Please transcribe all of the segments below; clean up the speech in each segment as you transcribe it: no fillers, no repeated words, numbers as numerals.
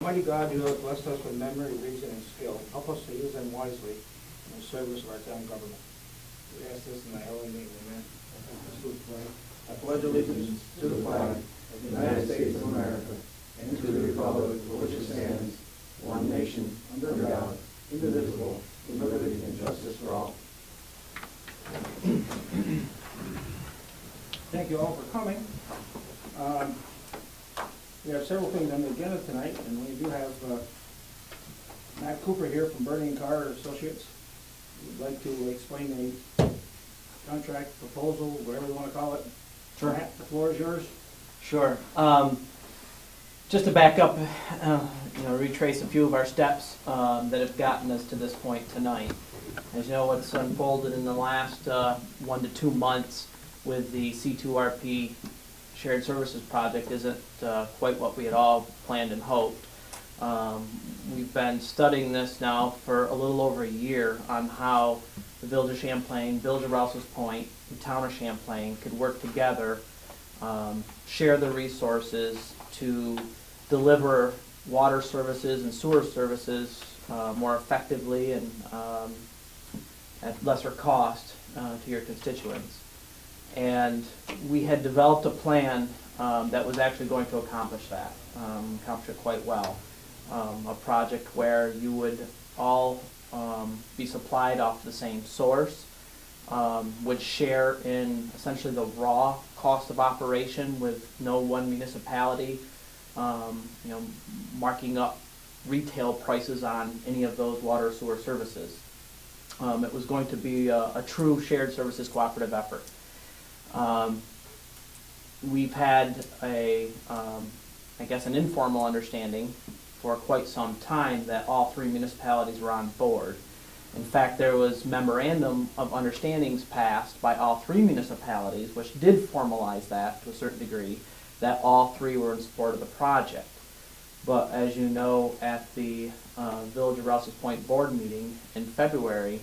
Almighty God, who has blessed us with memory, reason, and skill, help us to use them wisely in the service of our town government. We ask this in thy holy name, amen. I pledge allegiance to the flag of the United States of America and to the republic for which it stands, one nation, under God, indivisible, with liberty and justice for all. Thank you all for coming. We have several things on the agenda tonight, and we do have Matt Cooper here from Burning Car Associates. We'd like to explain the contract proposal, whatever you want to call it. Sure. Matt, the floor is yours. Sure. Just to back up, retrace a few of our steps that have gotten us to this point tonight. As you know, what's unfolded in the last 1 to 2 months with the C2RP shared services project isn't quite what we had all planned and hoped. We've been studying this now for a little over a year on how the Village of Champlain, Village of Rouse's Point, the Town of Champlain could work together, share the resources to deliver water services and sewer services more effectively and at lesser cost to your constituents. And we had developed a plan that was actually going to accomplish that, accomplish it quite well. A project where you would all be supplied off the same source, would share in essentially the raw cost of operation with no one municipality marking up retail prices on any of those water or sewer services. It was going to be a true shared services cooperative effort. We've had an informal understanding for quite some time that all 3 municipalities were on board. In fact, there was memorandum of understandings passed by all 3 municipalities, which did formalize that to a certain degree, that all 3 were in support of the project. But as you know, at the Village of Rouse's Point board meeting in February,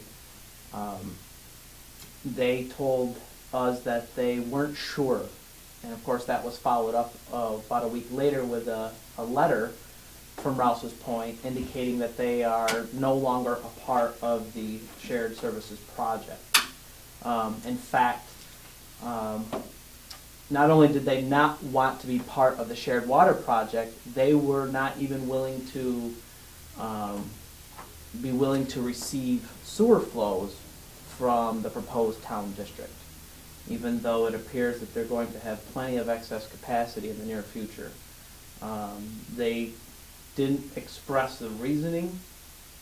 they told us that they weren't sure. And of course that was followed up about a week later with a letter from Rouse's Point indicating that they are no longer a part of the shared services project. In fact, not only did they not want to be part of the shared water project, they were not even willing to receive sewer flows from the proposed town district, even though it appears that they're going to have plenty of excess capacity in the near future. They didn't express the reasoning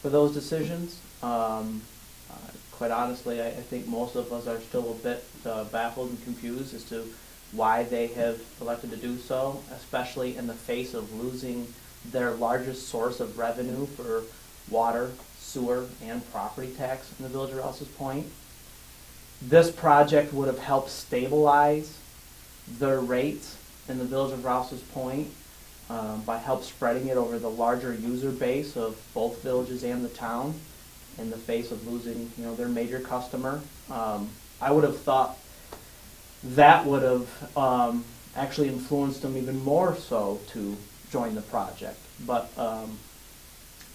for those decisions. Quite honestly, I think most of us are still a bit baffled and confused as to why they have elected to do so, especially in the face of losing their largest source of revenue for water, sewer, and property tax in the Village of Rouse's Point. This project would have helped stabilize their rates in the Village of Rouse's Point by help spreading it over the larger user base of both villages and the town in the face of losing their major customer. I would have thought that would have actually influenced them even more so to join the project. But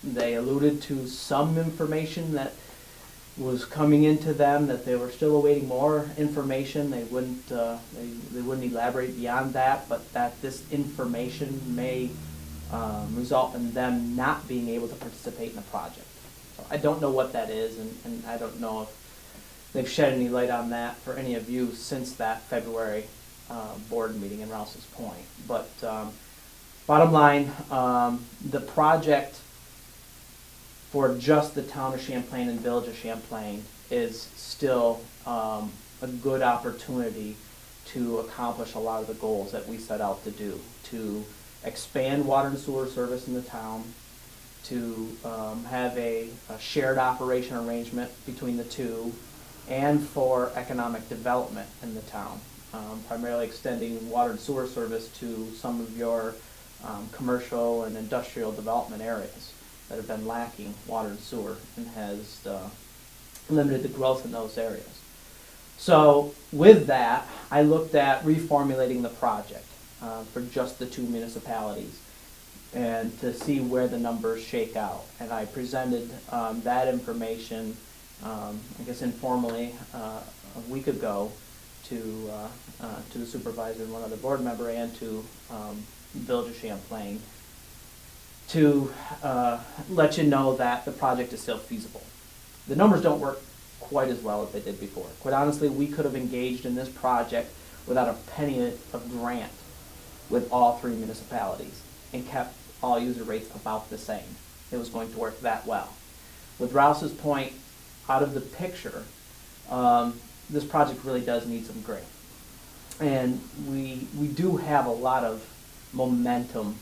they alluded to some information that was coming into them, that they were still awaiting more information. They wouldn't elaborate beyond that, but that this information may result in them not being able to participate in the project. So I don't know what that is, and I don't know if they've shed any light on that for any of you since that February board meeting in Rouse's Point. But bottom line, the project for just the town of Champlain and Village of Champlain is still a good opportunity to accomplish a lot of the goals that we set out to do, to expand water and sewer service in the town, to have a shared operation arrangement between the two, and for economic development in the town, primarily extending water and sewer service to some of your commercial and industrial development areas that have been lacking water and sewer and has limited the growth in those areas. So with that, I looked at reformulating the project for just the 2 municipalities. and to see where the numbers shake out. And I presented that information, I guess informally, a week ago to the supervisor and one other board member, and to Village of Champlain, to let you know that the project is still feasible. The numbers don't work quite as well as they did before. Quite honestly, we could have engaged in this project without a penny of grant with all three municipalities and kept all user rates about the same. It was going to work that well. With Rouse's Point out of the picture, this project really does need some grant. And we do have a lot of momentum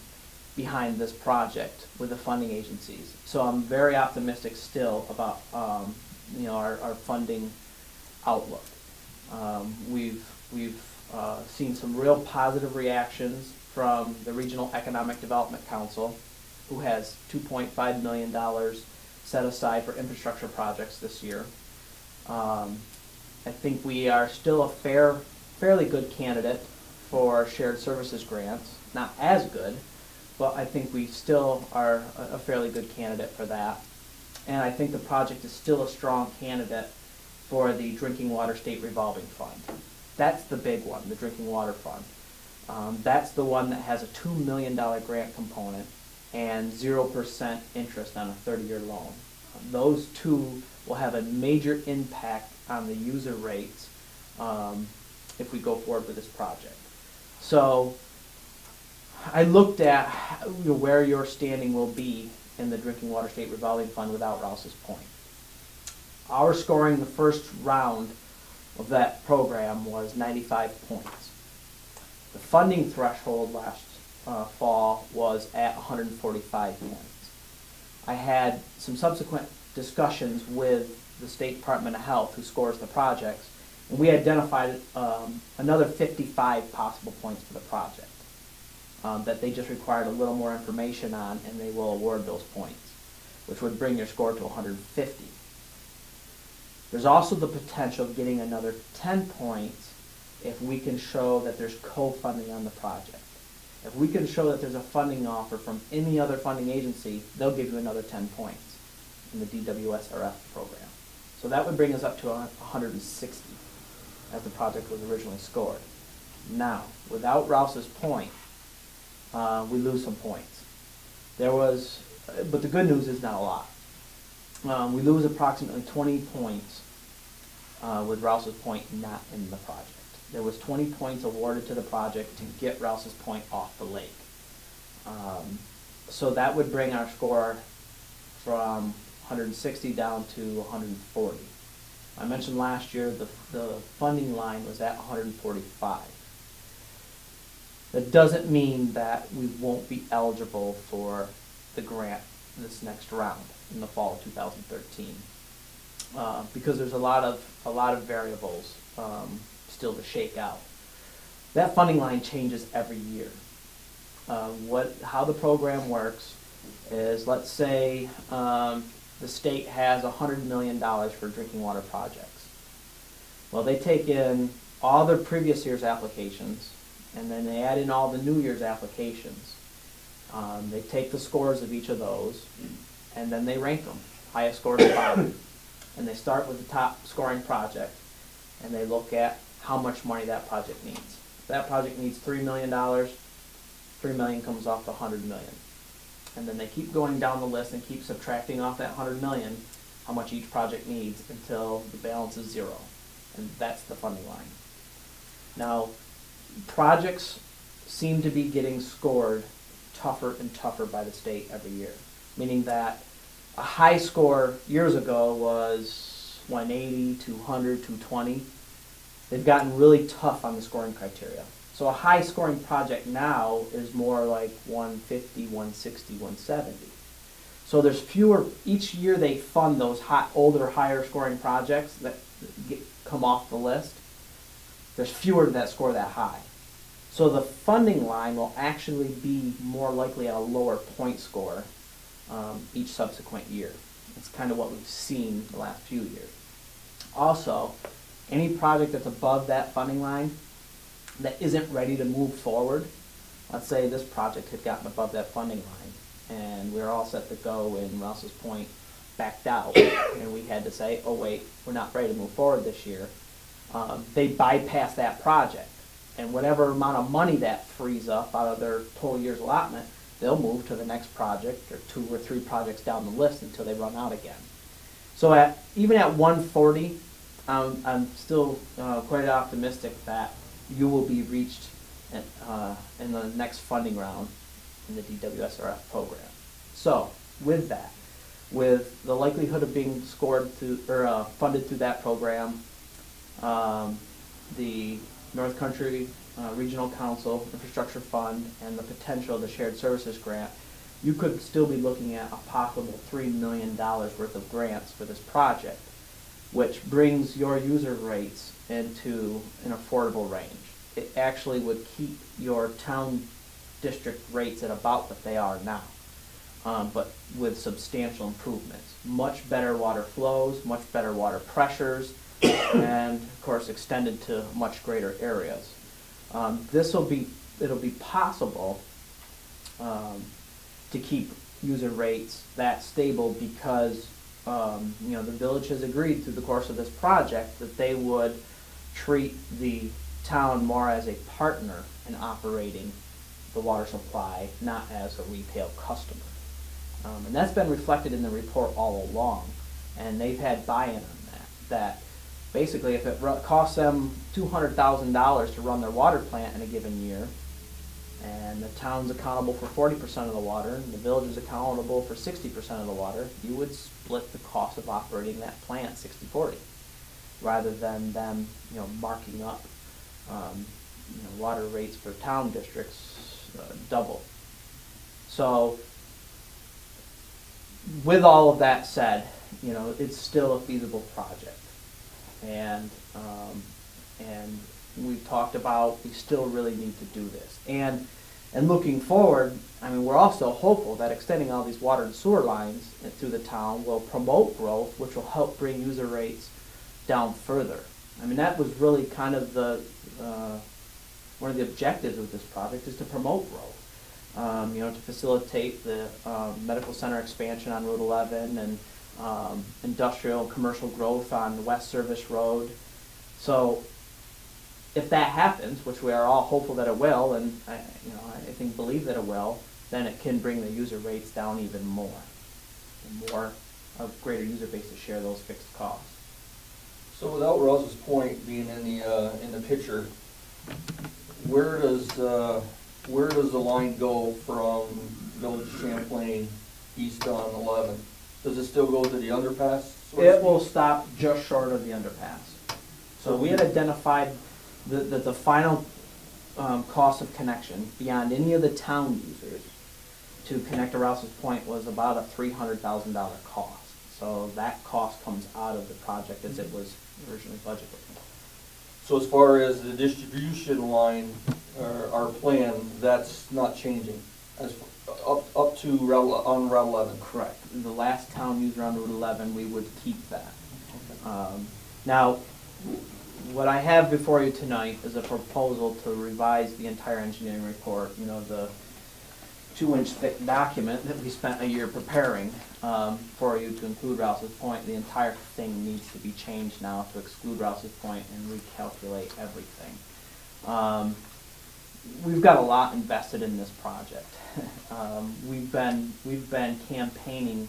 behind this project with the funding agencies. So I'm very optimistic still about our funding outlook. We've seen some real positive reactions from the Regional Economic Development Council, who has $2.5 million set aside for infrastructure projects this year. I think we are still a fairly good candidate for shared services grants. Not as good, but I think we still are a fairly good candidate for that. And I think the project is still a strong candidate for the Drinking Water State Revolving Fund. That's the big one, the Drinking Water Fund. That's the one that has a $2 million grant component and 0% interest on a 30-year loan. Those two will have a major impact on the user rates if we go forward with this project. So I looked at where your standing will be in the Drinking Water State Revolving Fund without Rouse's Point. Our scoring the first round of that program was 95 points. The funding threshold last fall was at 145 points. I had some subsequent discussions with the State Department of Health, who scores the projects, and we identified another 55 possible points for the project that they just required a little more information on, and they will award those points, which would bring your score to 150. There's also the potential of getting another 10 points if we can show that there's co-funding on the project. If we can show that there's a funding offer from any other funding agency, they'll give you another 10 points in the DWSRF program. So that would bring us up to 160 as the project was originally scored. Now, without Rouse's Point, we lose some points. But the good news is not a lot. We lose approximately 20 points with Rouse's Point not in the project. There was 20 points awarded to the project to get Rouse's Point off the lake. So that would bring our score from 160 down to 140. I mentioned last year the funding line was at 145. That doesn't mean that we won't be eligible for the grant this next round in the fall of 2013, because there's a lot of variables still to shake out. That funding line changes every year. How the program works is, let's say the state has $100 million for drinking water projects. Well, they take in all their previous year's applications, and then they add in all the new year's applications. They take the scores of each of those, and then they rank them, highest score to bottom. And they start with the top scoring project, and they look at how much money that project needs. If that project needs $3 million, $3 million comes off the $100 million. And then they keep going down the list and keep subtracting off that $100 million how much each project needs until the balance is zero. And that's the funding line. Now, projects seem to be getting scored tougher and tougher by the state every year, meaning that a high score years ago was 180, 200, 220. They've gotten really tough on the scoring criteria. So a high scoring project now is more like 150, 160, 170. So there's fewer, each year they fund those older, higher scoring projects that come off the list. There's fewer that score that high. So the funding line will actually be more likely at a lower point score each subsequent year. That's kind of what we've seen the last few years. Also, any project that's above that funding line that isn't ready to move forward let's say this project had gotten above that funding line, and we were all set to go, and Rouse's Point backed out, and we had to say, oh wait, we're not ready to move forward this year. They bypass that project, and whatever amount of money that frees up out of their total year's allotment, they'll move to the next project or 2 or 3 projects down the list until they run out again. So even at 140, I'm still quite optimistic that you will be reached in the next funding round in the DWSRF program. So with that, with the likelihood of being scored through or funded through that program, the North Country Regional Council Infrastructure Fund, and the potential of the Shared Services Grant, you could still be looking at a possible $3 million worth of grants for this project, which brings your user rates into an affordable range. It actually would keep your town district rates at about what they are now, but with substantial improvements. Much better water flows, much better water pressures, and of course extended to much greater areas. It'll be possible to keep user rates that stable because the village has agreed through the course of this project that they would treat the town more as a partner in operating the water supply, not as a retail customer. And that's been reflected in the report all along, and they've had buy-in on that basically if it costs them $200,000 to run their water plant in a given year, and the town's accountable for 40% of the water, and the village is accountable for 60% of the water, you would split the cost of operating that plant 60-40, rather than them, marking up, water rates for town districts double. So, with all of that said, it's still a feasible project, and we've talked about we still really need to do this. And looking forward, we're also hopeful that extending all these water and sewer lines through the town will promote growth, which will help bring user rates down further. That was really kind of the one of the objectives of this project, is to promote growth. To facilitate the medical center expansion on Route 11 and industrial and commercial growth on West Service Road. So if that happens, which we are all hopeful that it will, and I believe that it will, then it can bring the user rates down even more, and a greater user base to share those fixed costs. So without Rouse's Point being in the picture, where does the line go from Village of Champlain east on 11? Does it still go to the underpass? It will stop just short of the underpass. So we had identified that the final cost of connection beyond any of the town users to connect to Rouse's Point was about a $300,000 cost. So that cost comes out of the project as it was originally budgeted. So as far as the distribution line, our plan, that's not changing as up to on Route 11. Correct. The last town user on Route 11, we would keep that. Now, what I have before you tonight is a proposal to revise the entire engineering report. The 2-inch thick document that we spent a year preparing for you to include Rouse's Point. The entire thing needs to be changed now to exclude Rouse's Point and recalculate everything. We've got a lot invested in this project. We've been campaigning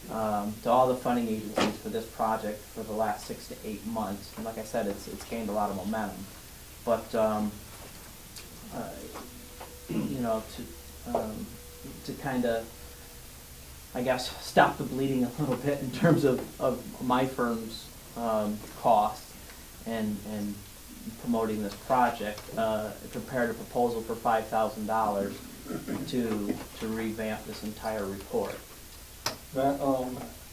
to all the funding agencies for this project for the last 6 to 8 months, and like I said, it's gained a lot of momentum. But to kind of, stop the bleeding a little bit in terms of my firm's costs and promoting this project, prepared a proposal for $5,000 to revamp this entire report. Matt,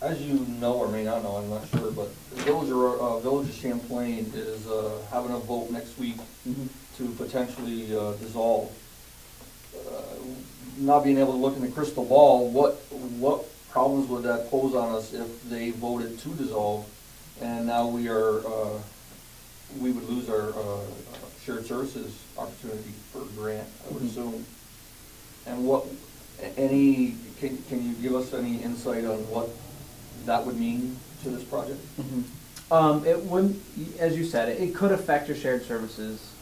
as you know or may not know, I'm not sure, but the Village of Champlain is having a vote next week to potentially dissolve. Not being able to look in the crystal ball, what problems would that pose on us if they voted to dissolve, and now we would lose our shared services opportunity for grant, I would assume. And can you give us any insight on what that would mean to this project? It wouldn't, as you said, it could affect your shared services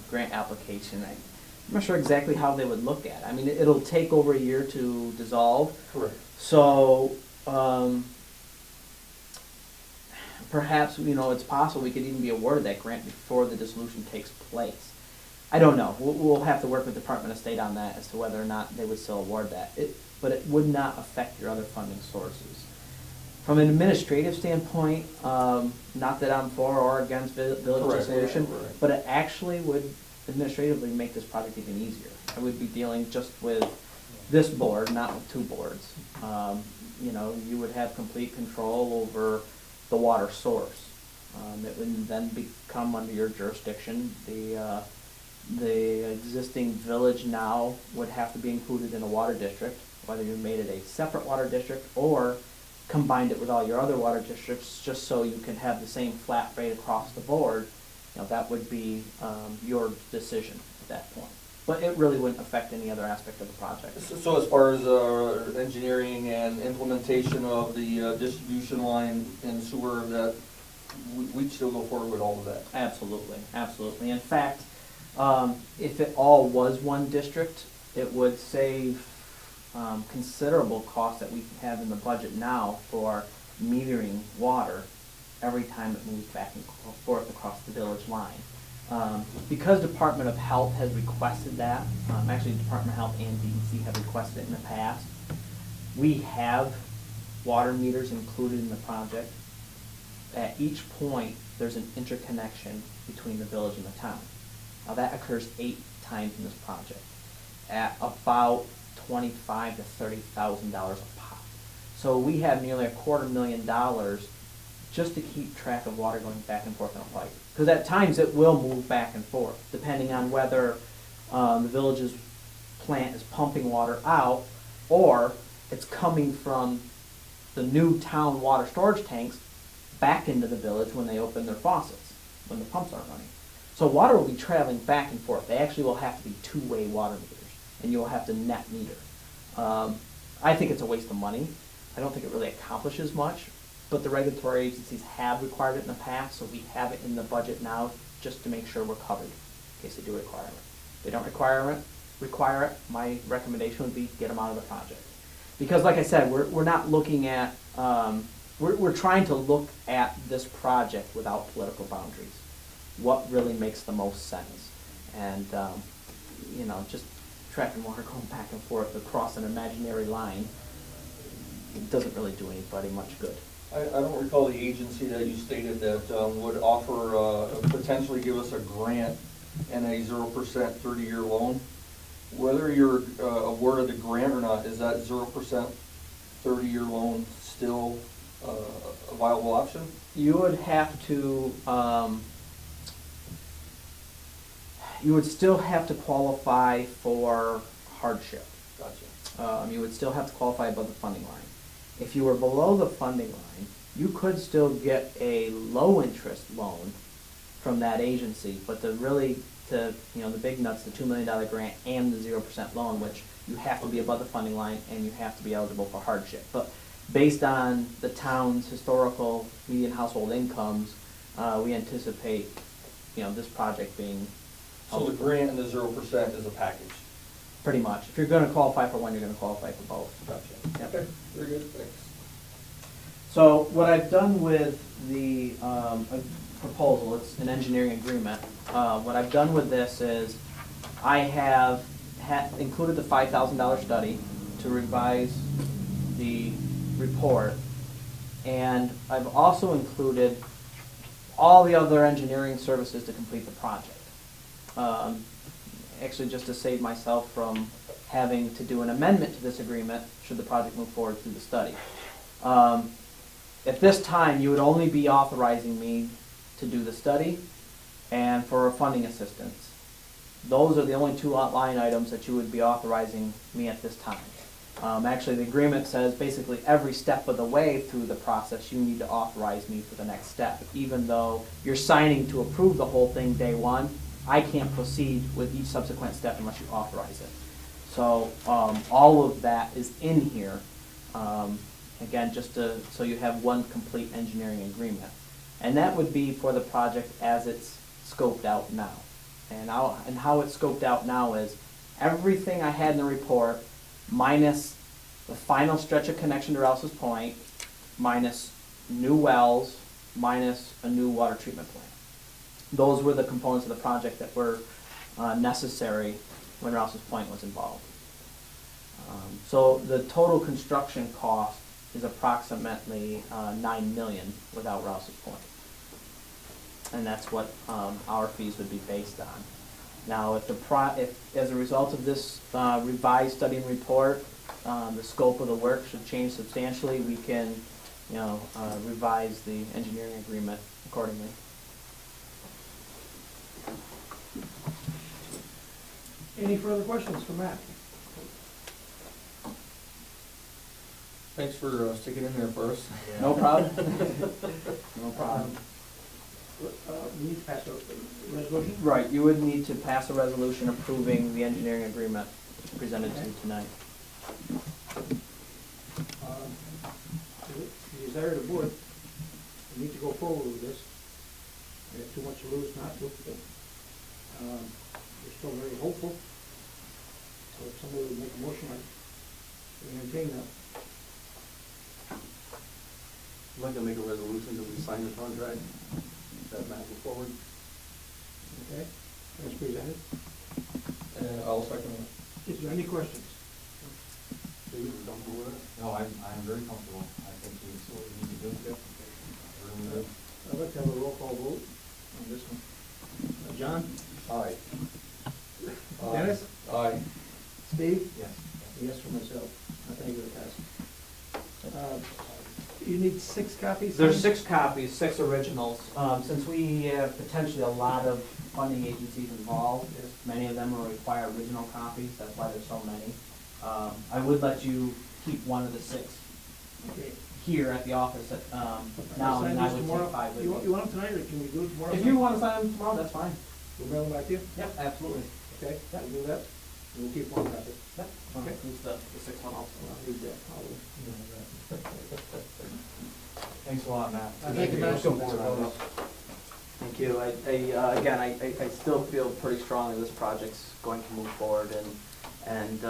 grant application. I'm not sure exactly how they would look at it. I mean, it'll take over a year to dissolve. Correct. So perhaps, it's possible we could even be awarded that grant before the dissolution takes place. I don't know. We'll have to work with the Department of State on that as to whether or not they would still award that. But it would not affect your other funding sources. From an administrative standpoint, not that I'm for or against village dissolution, but it actually would administratively make this project even easier. I would be dealing just with this board, not with two boards. You would have complete control over the water source. It would then become under your jurisdiction. The existing village now would have to be included in a water district, whether you made it a separate water district or combined it with all your other water districts, just so you can have the same flat rate across the board. That would be your decision at that point. But it really wouldn't affect any other aspect of the project. So as far as engineering and implementation of the distribution line and sewer, that we'd still go forward with all of that? Absolutely, absolutely. In fact, if it all was one district, it would save considerable costs that we have in the budget now for metering water every time it moves back and forth across the village line. Because Department of Health has requested that, actually Department of Health and DEC have requested it in the past, we have water meters included in the project. At each point, there's an interconnection between the village and the town. Now that occurs 8 times in this project at about $25,000 to $30,000 a pop. So we have nearly $250,000 just to keep track of water going back and forth in a pipe. Because at times it will move back and forth, depending on whether the village's plant is pumping water out or it's coming from the new town water storage tanks back into the village when they open their faucets, when the pumps aren't running. So water will be traveling back and forth. They actually will have to be two-way water meters, and you'll have to net meter. I think it's a waste of money. I don't think it really accomplishes much, but the regulatory agencies have required it in the past, so we have it in the budget now just to make sure we're covered in case they do require it. If they don't require it, my recommendation would be get them out of the project. Because like I said, we're not looking at, we're trying to look at this project without political boundaries. What really makes the most sense? And, just tracking water going back and forth across an imaginary line, it doesn't really do anybody much good. I don't recall the agency that you stated that would offer, potentially give us a grant and a 0% 30-year loan. Whether you're awarded a grant or not, is that 0% 30-year loan still a viable option? You would have to, you would still have to qualify for hardship. Gotcha. You would still have to qualify above the funding line. If you were below the funding line, you could still get a low interest loan from that agency, but the big nuts, the $2 million grant and the 0% loan, which you have to be above the funding line and you have to be eligible for hardship. But based on the town's historical median household incomes, we anticipate, this project being So the grant and the 0% is a package? pretty much. If you're going to qualify for one, you're going to qualify for both. Gotcha. Yep. Okay, very good, thanks. So what I've done with the proposal, it's an engineering agreement. What I've done with this is I have included the $5,000 study to revise the report, and I've also included all the other engineering services to complete the project. Actually, just to save myself from having to do an amendment to this agreement should the project move forward through the study. At this time, you would only be authorizing me to do the study and for funding assistance. Those are the only 2 line items that you would be authorizing me at this time. Actually, the agreement says basically every step of the way through the process you need to authorize me for the next step. Even though you're signing to approve the whole thing day one, I can't proceed with each subsequent step unless you authorize it. So all of that is in here. Again, so you have one complete engineering agreement. And that would be for the project as it's scoped out now. And how it's scoped out now is everything I had in the report minus the final stretch of connection to Rouse's Point, minus new wells, minus a new water treatment plant. Those were the components of the project that were necessary when Rouse's Point was involved. So the total construction cost is approximately $9 million without Rouse's Point. And that's what our fees would be based on. Now, if as a result of this revised study and report, the scope of the work should change substantially, we can, revise the engineering agreement accordingly. Any further questions for Matt? Thanks for sticking in there for us. No problem. No problem. We need to pass a resolution? Right, you would need to pass a resolution approving the engineering agreement presented to you tonight. The desire of the board, we need to go forward with this. We have too much to lose not to. We're still very hopeful. So if somebody would make a motion, I entertain that. I'd like to make a resolution that we sign the contract, that Matt go forward. Okay, as presented. And I'll second it. Is there any questions? So you comfortable with it? No, I'm very comfortable. I think we what we need to do. Really good. I'd like to have a roll call vote on this one. John? Aye. Dennis? Aye. Steve? Yes. Yes for myself. I think it passed. You need 6 copies? There's 6 copies, 6 originals. Since we have potentially a lot of funding agencies involved, many of them will require original copies, that's why there's so many. I would let you keep one of the 6 Okay. here at the office now, Sign and I these would tomorrow? take 5 with You me. want them tonight, or can we do it tomorrow? If you want to sign them tomorrow, that's fine. We'll mail them back to you? Yep, absolutely. Okay, we'll do that. We'll keep one copy. Yep. Okay. Use the 6th one also. I'll leave that. Thanks a lot, Matt. Thank you, Matt. Thank you. Again, I still feel pretty strongly this project's going to move forward, and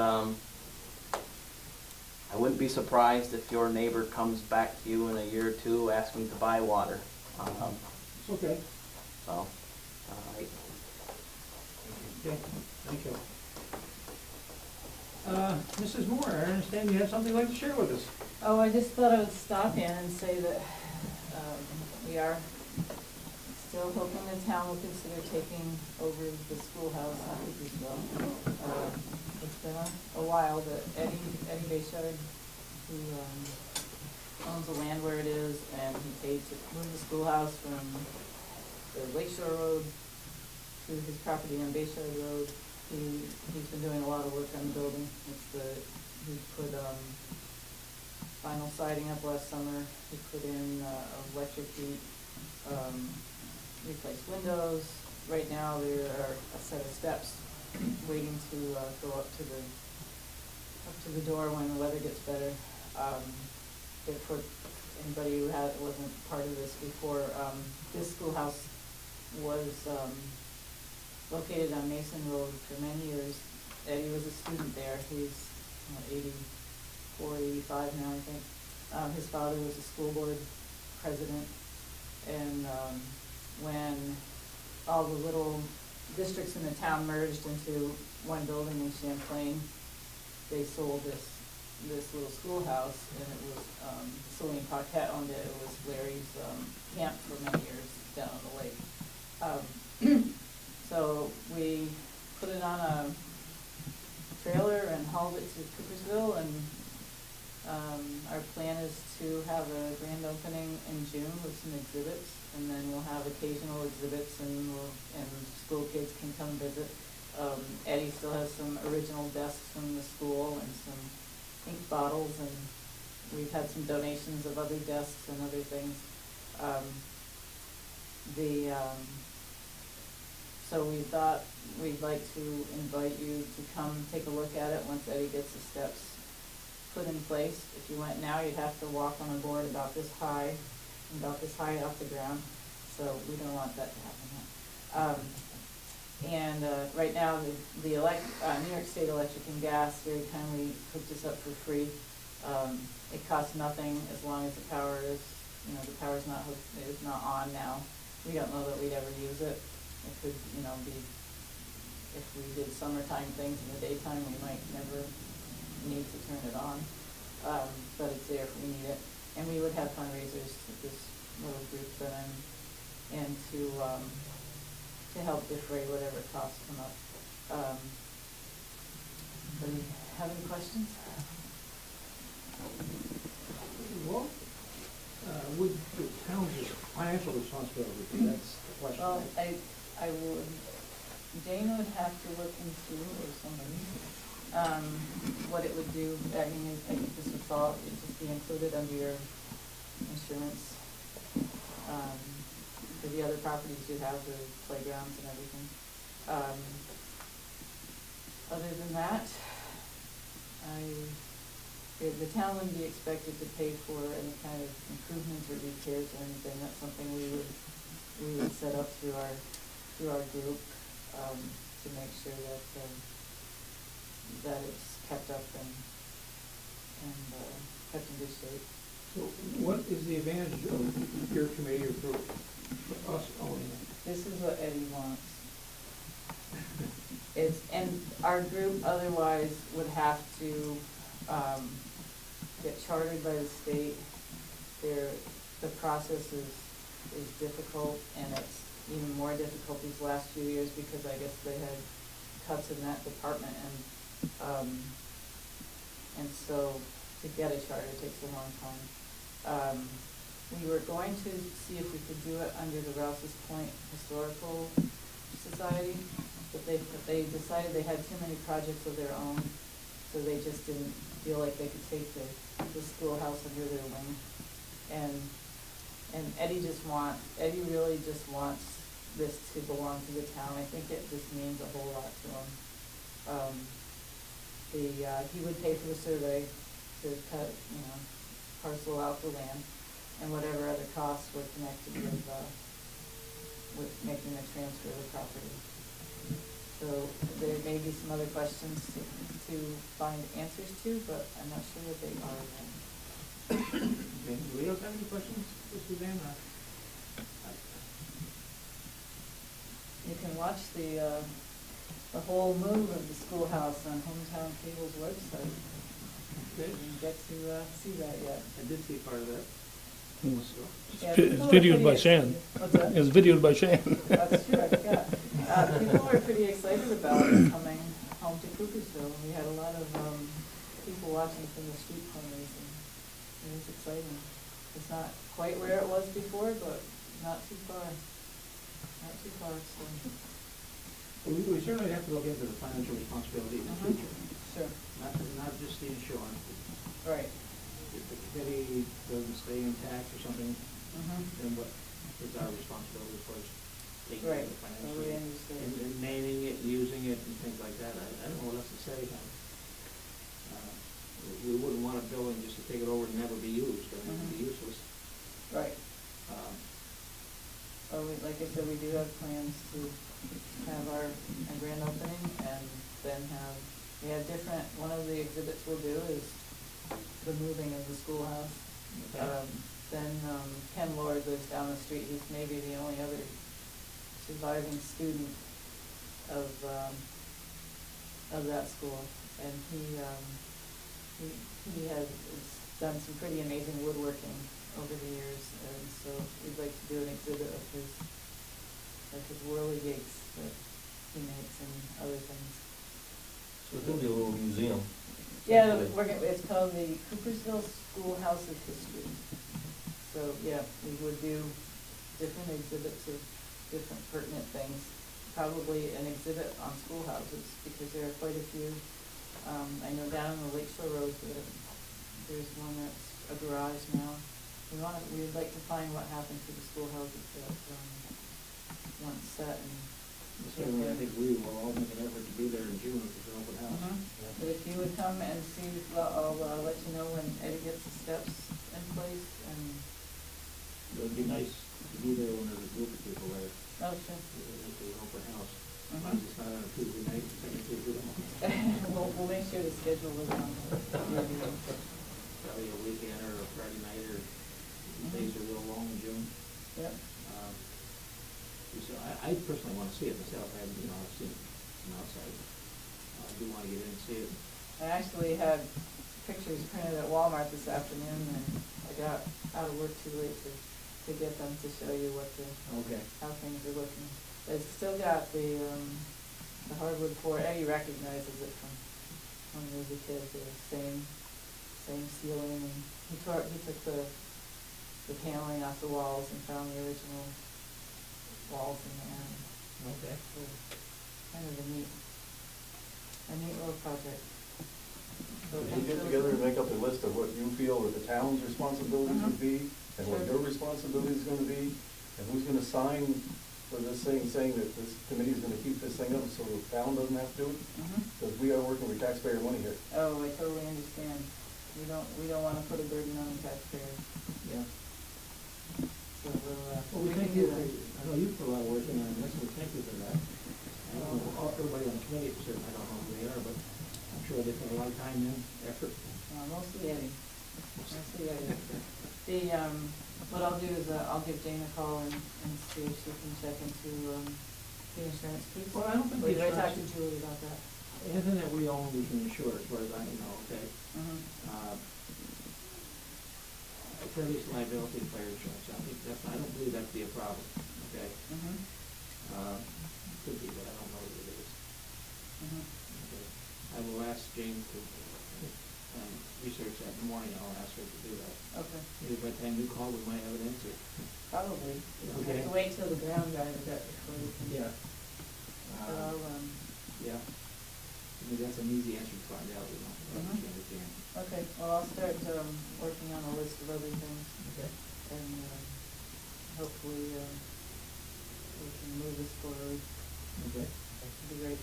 I wouldn't be surprised if your neighbor comes back to you in a year or 2 asking to buy water. It's okay. So, Okay, thank you. Mrs. Moore, I understand you have something you'd like to share with us. Oh, I just thought I would stop in and say that we are still hoping the town will consider taking over the schoolhouse on Coopersville. It's been a while, but Eddie Bayshard, who owns the land where it is, and he paid to move the schoolhouse from the Lakeshore Road to his property on Bayshard Road. He's been doing a lot of work on the building. He put vinyl siding up last summer. He put in electric heat, replaced windows. Right now there are a set of steps waiting to go up to the door when the weather gets better. For anybody who wasn't part of this before, this schoolhouse was located on Mason Road for many years. Eddie was a student there. He's 84, 85 now, I think. His father was a school board president, and when all the little districts in the town merged into one building in Champlain, they sold this little schoolhouse, and it was Celine Paquette owned it. It was Larry's camp for many years down on the lake. So we put it on a trailer and hauled it to Coopersville, and our plan is to have a grand opening in June with some exhibits, and then we'll have occasional exhibits, and school kids can come visit. Eddie still has some original desks from the school and some ink bottles, and we've had some donations of other desks and other things. The So we thought we'd like to invite you to come take a look at it once Eddie gets the steps put in place. If you went now, you'd have to walk on a board about this high off the ground, so we don't want that to happen. Right now, New York State Electric and Gas very kindly hooked us up for free. It costs nothing as long as the power is, the power's not on now. We don't know that we'd ever use it. It could, be, if we did summertime things in the daytime, we might never need to turn it on. But it's there if we need it. And we would have fundraisers to this little group that I'm in to help defray whatever costs come up. Do you have any questions? Well, with the town's financial responsibility, that's the question. Well, I would, Dana would have to look into, or somebody, what it would do. I mean, I think this would fall, it'd just be included under your insurance. For the other properties you have, the playgrounds and everything. Other than that, the town wouldn't be expected to pay for any kind of improvements or repairs or anything. That's something we would set up through our group, to make sure that it's kept up and kept in good shape. So what is the advantage of your committee or for us owning it? This is what Eddie wants. And our group otherwise would have to get chartered by the state. The process is difficult, and it's even more difficult these last few years because I guess they had cuts in that department, and so to get a charter takes a long time. We were going to see if we could do it under the Rouse's Point Historical Society, but they decided they had too many projects of their own, so they just didn't feel like they could take the schoolhouse under their wing. And Eddie really just wants this to belong to the town. I think it just means a whole lot to him. He would pay for the survey to cut, parcel out the land, and whatever other costs were connected with making the transfer of the property. So there may be some other questions to find answers to, but I'm not sure what they are yet. Okay, anybody else have any questions for Suzanne? You can watch the whole move of the schoolhouse on Hometown Cable's website. Okay. You didn't get to see that yet. I did see part of that. Yeah, It's people are videoed pretty by excited. Shan. What's that? It's videoed by Shan. That's true, I forgot. People are pretty excited about it coming home to Coopersville. We had a lot of people watching from the street corners, and it was exciting. It's not quite where it was before, but not too far. Not too far, so. We certainly have to look into the financial responsibility in the future, Sure. not just the insurance. Right. If the committee doesn't stay intact or something, Mm-hmm. then what is our responsibility for taking Right. it So financially? we understand. And naming it, using it, and things like that. I don't know what else to say. We wouldn't want a building just to take it over and never be used. I mean, it'd be useless. Right. Like I said, we do have plans to have our grand opening, and then we have different, one of the exhibits we'll do is the moving of the schoolhouse. Then Ken Lord lives down the street. He's maybe the only other surviving student of that school, and he has done some pretty amazing woodworking over the years, and so we'd like to do an exhibit of his whirligigs that he makes and other things. So it's gonna be a little museum. Yeah, it's called the Coopersville Schoolhouse of History. So, yeah, we would do different exhibits of different pertinent things. Probably an exhibit on schoolhouses, because there are quite a few. I know down on the Lakeshore Road, there's one that's a garage now. We would like to find what happened to the schoolhouses that once set and Certainly, I think we will all make an effort to be there in June if it's an open house. But if you would come and see, I'll let you know when Eddie gets the steps in place and, It would be nice to be there when there's a group of people there, oh, sure. if there's an open house. Mhm. As long as it's not on a Tuesday night, second Tuesday of the month. We'll make sure to schedule it on your meeting. Probably a weekend or a Friday night, or Mhm. days are real long in June. Yep. So I personally want to see it myself. I've seen it from outside. I do want to get in and see it. I actually had pictures printed at Walmart this afternoon, and I got out of work too late to get them to show you Okay. how things are looking. It's still got the hardwood floor. Eddie recognizes it from when he was a kid, the same ceiling, and he took the paneling off the walls and found the original walls in there. Okay. So kind of a neat little project. So Could you thanks get for- together and make up a list of what you feel that the town's responsibilities would be, and what Sure. your responsibility is gonna be, and who's gonna sign for this thing, saying that this committee is gonna keep this thing up so the town doesn't have to do it? Mhm. Because we are working with taxpayer money here. Oh, I totally understand. We don't wanna put a burden on the taxpayer, Yeah. so Well, we we thank can you. do that. I know you put a lot of work in on this, and we thank you for that. I don't know, everybody on the committee, certainly, I don't know who they are, but I'm sure they put a lot of time in, effort. Mostly Eddie. What I'll do is, I'll give Jane a call and see if she can check into, the insurance piece. Well, I don't think Or did I the talk to insurance- Julie about that? Anything that we own, we can insure, as far as I know, okay? Mm-hmm. For at least liability and fire insurance, I don't believe that'd be a problem, okay? Mm-hmm. Could be, but I don't know if it is. Mm-hmm. Okay. I will ask Jane to research that in the morning. I'll ask her to do that. Okay, Maybe by the time you call, we might have an answer. probably. We'll Okay. have to wait till the ground dries a bit before we can. Yeah. But I'll, Yeah. Maybe that's an easy answer to find out, you know. Mhm. Understand. okay, well, I'll start, working on a list of other things, Okay. and, hopefully, we can move this forward. Okay. That'd be great.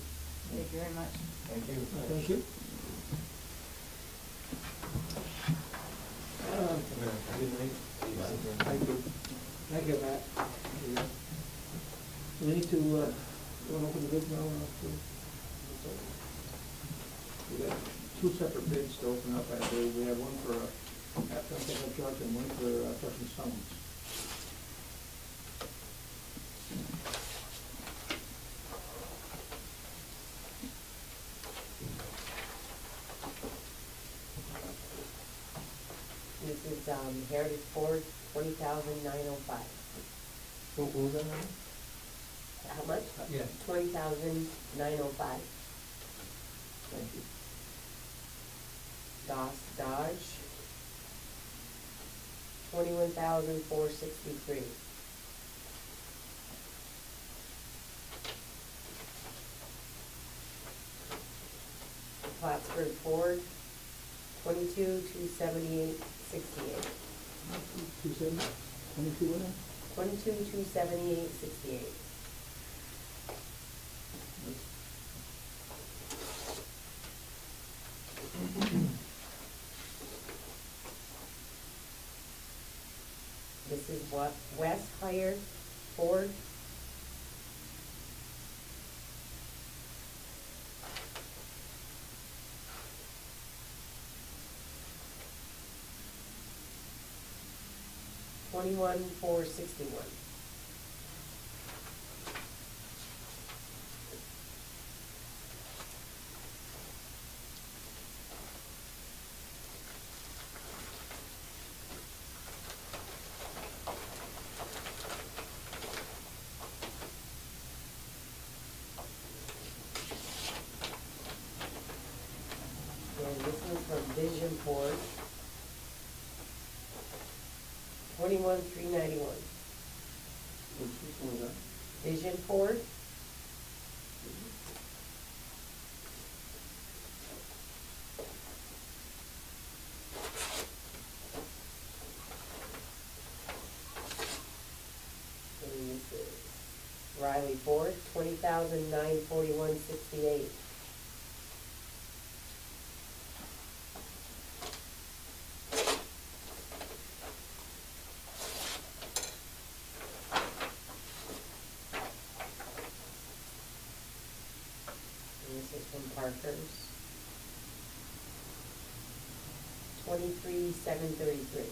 Thank you very much. Thank you. Thank you. Thank you. Thank you, Matt. We need to, you wanna open the bid now? We got two separate bids to open up, I believe. We have one for a half-ton pickup truck and one for crushing stones. This is Heritage Ford, 20,905. What was that number? How much? Yeah. 20,905. Thank you. Dodge, 21,463. Plattsburgh Ford, 22,278.68. 22 what now? 22,278.68. This is what West Hire Ford. $21,461. And this one's from Vision Ford. 21,391. Which one was that? Vision Ford. And this is Riley 2024, $20,941.68. And this is from Parker's. 23,733.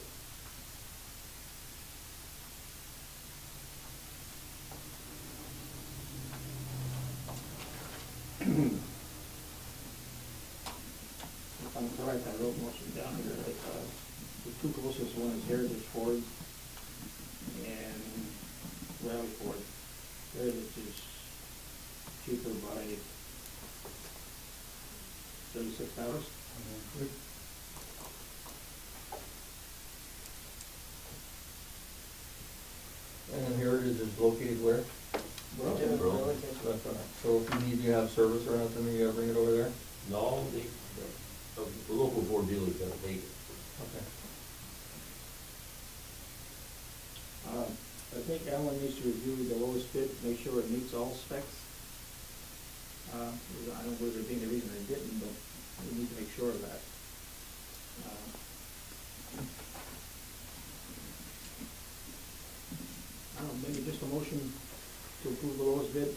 If I'm correct, I wrote most of them down here, that, the two closest one is Heritage Ford and Rally Ford. Heritage is cheaper by $36. And Heritage is located where? General Bro. Relative. So if you need to have service or anything, you gotta bring it over there? No, the local Ford dealer's gonna take it. Okay. I think Alan needs to review the lowest bid, make sure it meets all specs. I don't believe there'd be any reason it didn't, but we need to make sure of that. I don't know, maybe just a motion to approve the lowest bid,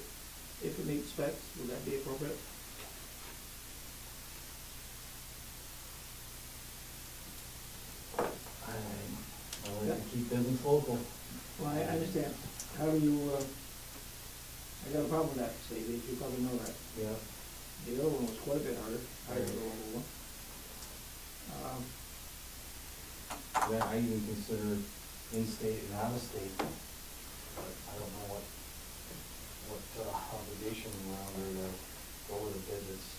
if it meets specs, would that be appropriate? I like to keep business local. Well, I understand. How do you, I got a problem with that, Steve, you probably know that. Yeah. The other one was quite a bit harder, higher than the other one. Then I even consider in-state and out-of-state, but I don't know what obligation we're under to go with a bid that's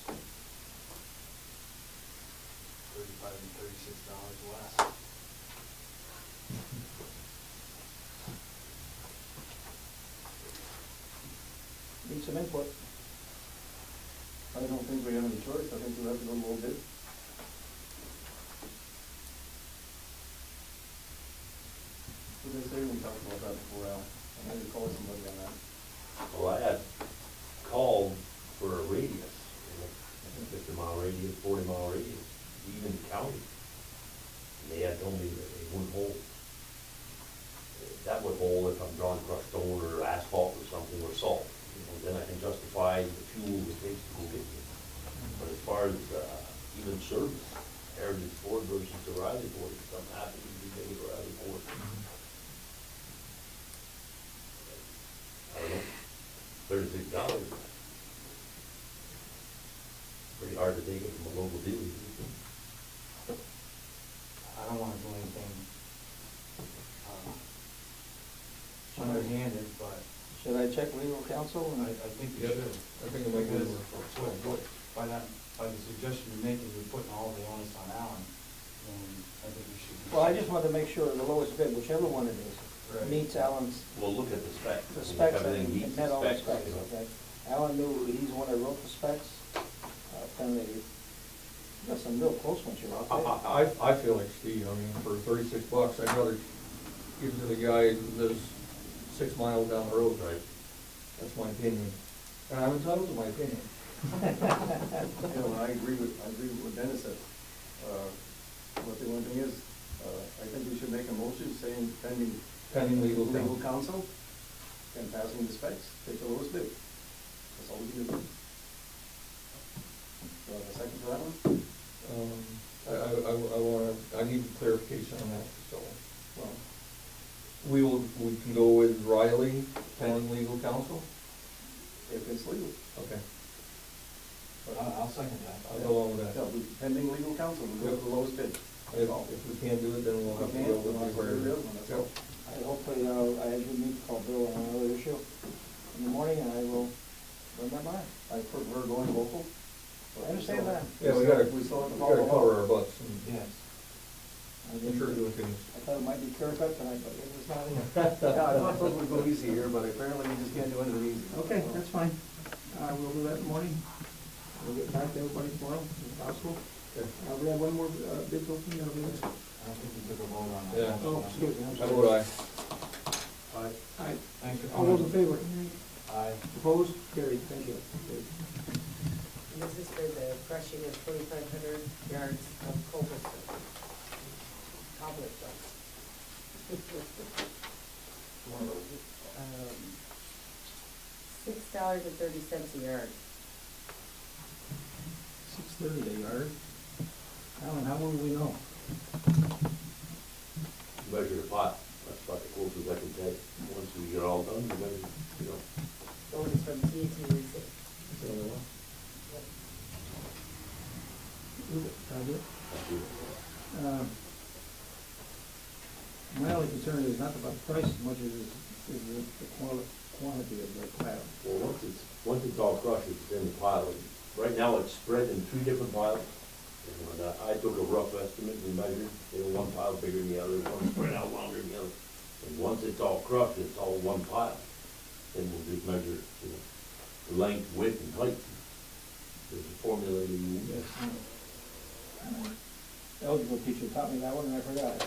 $35 and $36 less. Need some input. I don't think we have any choice, I think we have to go a little bit. What did they say, we talked about that before, Al? I had to call somebody on that. Well, I had called for a radius, I think 50-mile radius, 40-mile radius, even county. And they had told me that they wouldn't hold. That would hold if I'm drawing crushed stone or asphalt or something, or salt. You know, then I can justify the fuel it takes to go get it. But as far as even service, Heritage Ford versus O'Reilly Ford, if something happens, you get with O'Reilly Ford. I don't know, $36. Pretty hard to take it from a local dealer. I don't wanna do anything, underhanded, but Should I check legal counsel? I think we Yep. should. I think it might be. By the suggestion you're making, you're putting all the onus on Alan, and I think we should. Well, I just wanted to make sure the lowest bid, whichever one it is, Right. meets Alan's, Well, look at the specs. the If specs, everything and meets it met all the you specs, know. okay? Alan knew, he's the one that wrote the specs, apparently, you got some real close ones here, I'll tell you. I feel like Steve, I mean, for $36, I'd rather give it to the guy who lives 6 miles down the road. Right. That's my opinion. And I'm entitled to my opinion. You know, I agree with what Dennis said. What the one thing is, I think we should make a motion saying Pending legal legal counsel. counsel and passing the specs, take the lowest bid. That's all we can do. Do you have a second for that one? I need clarification on that, so, well, we can go with Riley, pending legal counsel? If it's legal. Okay, I'll second that. I'll go along with that. No, pending legal counsel, we'll go with the lowest bid. If we can't do it, then we'll have to go with the real one, that's all. I hopefully, I have a meet to call Bill on another issue in the morning, and I will run that by. I prefer going local. I understand that. Yeah, we still have to gotta follow cover up. our butts, and Yes. I I'm sure didn't- you can. I thought it might be clear cut tonight, but it was not. Yeah, I thought those would go easy here, but apparently we just can't do anything easy. Okay, that's fine. We'll do that in the morning. We'll get back to everybody tomorrow, if possible. Okay. We have one more bid opening, I don't think we took a vote on that. Yeah. Oh, excuse me, I'm How sorry. would I? Aye. Aye. Thanks for All those in coming. favor? Aye. Opposed? Carried, thank you. And this is for the crushing of 2,500 yards of cobblestone. Cobblestone. $6.30 a yard. $6.30 a yard. Alan, how will we know? Measure the pot, that's about the closest I can take. Once we get all done, we're gonna, you know. So it's from T&T Research. Roger? that's it. My only concern is not about the price as much as the quantity of the cloud. Well, once it's all crushed, it's in the pile. Right now, it's spread in 3 different piles. And when I took a rough estimate and measured, you know, one pile bigger than the other, one spread out longer than the other. And once it's all crushed, it's all one pile. Then we'll just measure, you know, the length, width, and height. There's a formula you use. Yes. Eligible teacher taught me that one and I forgot it.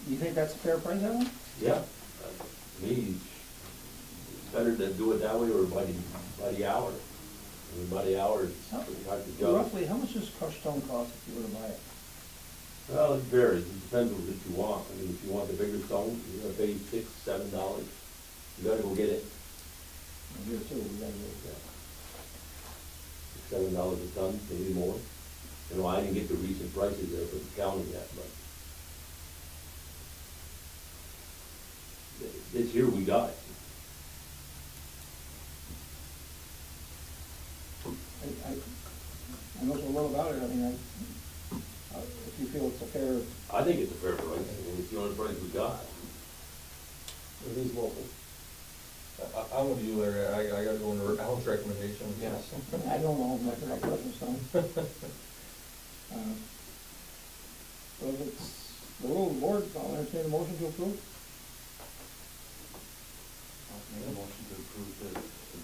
You think that's a fair price, Alan? Yeah, to me, it's better to do it that way or by the hour. I mean, by the hour, it's pretty hard to judge. Roughly, how much does crushed stone cost if you were to buy it? Well, it varies, it depends on what you want. I mean, if you want the bigger stone, you're gonna pay $6, $7. You gotta go get it. Here too, we gotta go. $6, $7 a ton, maybe more. You know, I didn't get the recent prices there for the county yet, but this year we got it. I know so little about it, I mean, if you feel it's a fair, I think it's a fair price, I mean, it's the only price we got. It is local. I'm with you, Larry, I gotta go under Alan's recommendation. Yes. I don't know much about crushed stone. So if it's the will of the board, I'll entertain a motion to approve. I'll make a motion to approve the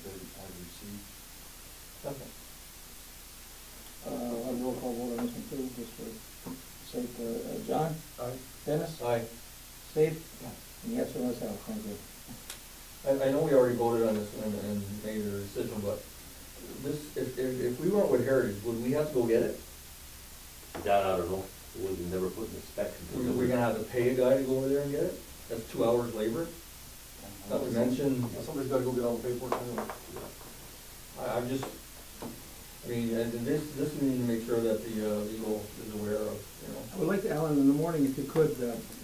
bid as received. Okay. I'll have a roll call vote on this one too, just for sake, John? Aye. Dennis? Aye. Steve? And yes, or myself, thank you. I know we already voted on this and made a decision, but this, if we went with Heritage, would we have to go get it? That I don't know, it was never put in the specs. We're gonna have to pay a guy to go over there and get it? That's 2 hours labor? That we mentioned, Somebody's gotta go get all the paperwork anyway. I'm just, I mean, and this we need to make sure that the legal is aware of, you know. I would like to, Alan, in the morning, if you could,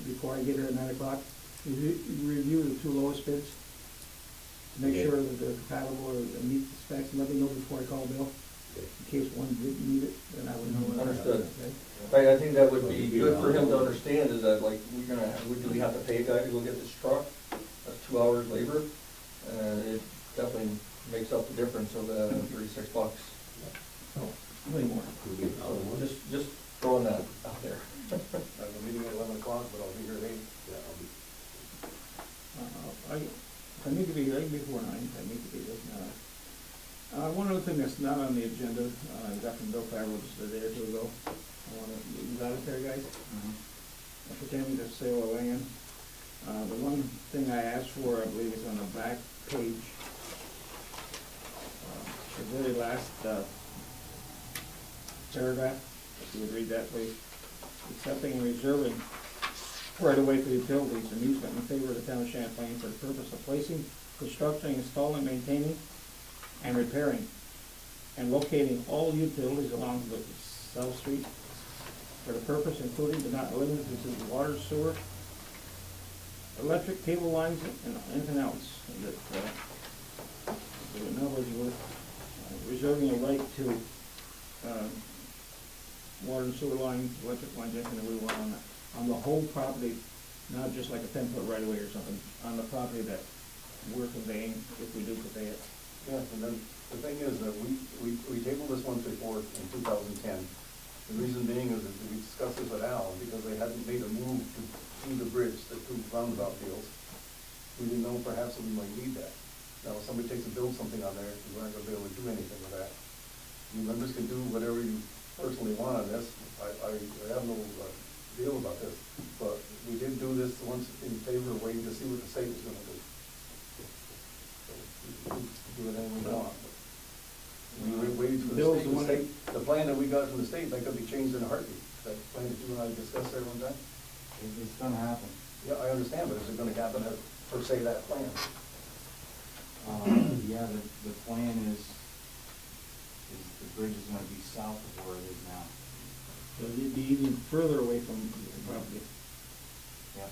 before I get here at 9 o'clock, review the 2 lowest bids. To make Okay. sure that they're compatible or meet the specs, and let me know before I call Bill. Okay. In case one didn't meet it, then I would know. Understood. Okay? I think that would be good for him to understand is that like, do we have to pay a guy to go get this truck? That's 2 hours labor, and it definitely makes up the difference of the $36. Oh, way more. Just throwing that out there. I have a meeting at 11 o'clock, but I'll be here at 8. Yeah, I'll be. If I need to be, I can be before 9, if I need to be, doesn't matter. One other thing that's not on the agenda, I got from Bill Farrell just a day or 2 ago. You got it there, guys? Pertaining to sale of land. The one thing I asked for, I believe, is on the back page. The very last paragraph, if you would read that, please. Accepting and reserving right away for utilities and easement in favor of the town of Champlain for the purpose of placing, constructing, installing, maintaining, and repairing, and locating all utilities along the South Street for the purpose including but not limited to water, sewer, electric cable lines, and anything else that, in other words, we're reserving a right to water and sewer lines, electric lines, anything that we want on the whole property, not just like a 10-foot right of way or something, on the property that we're conveying, if we do convey it. Yeah, and then the thing is that we tabled this once before in 2010. The reason being is that we discussed this with Al, because they hadn't made a move to do the bridge, the 2 roundabout deals. We didn't know perhaps that we might need that. Now, if somebody takes and builds something on there, we're not gonna be able to do anything with that. You members can do whatever you personally want on this. I have no deal about this, but we did do this just once in favor of waiting to see what the state is gonna do. Do whatever we want. We waited for Bill's the the one state, the plan that we got from the state, that could be changed in a heartbeat. That plan that you and I discussed there one time? It's gonna happen. Yeah, I understand, but is it gonna happen as, per se, that plan? Yeah, the plan is the bridge is gonna be south of where it is now. So it'd be even further away from the property. Yep.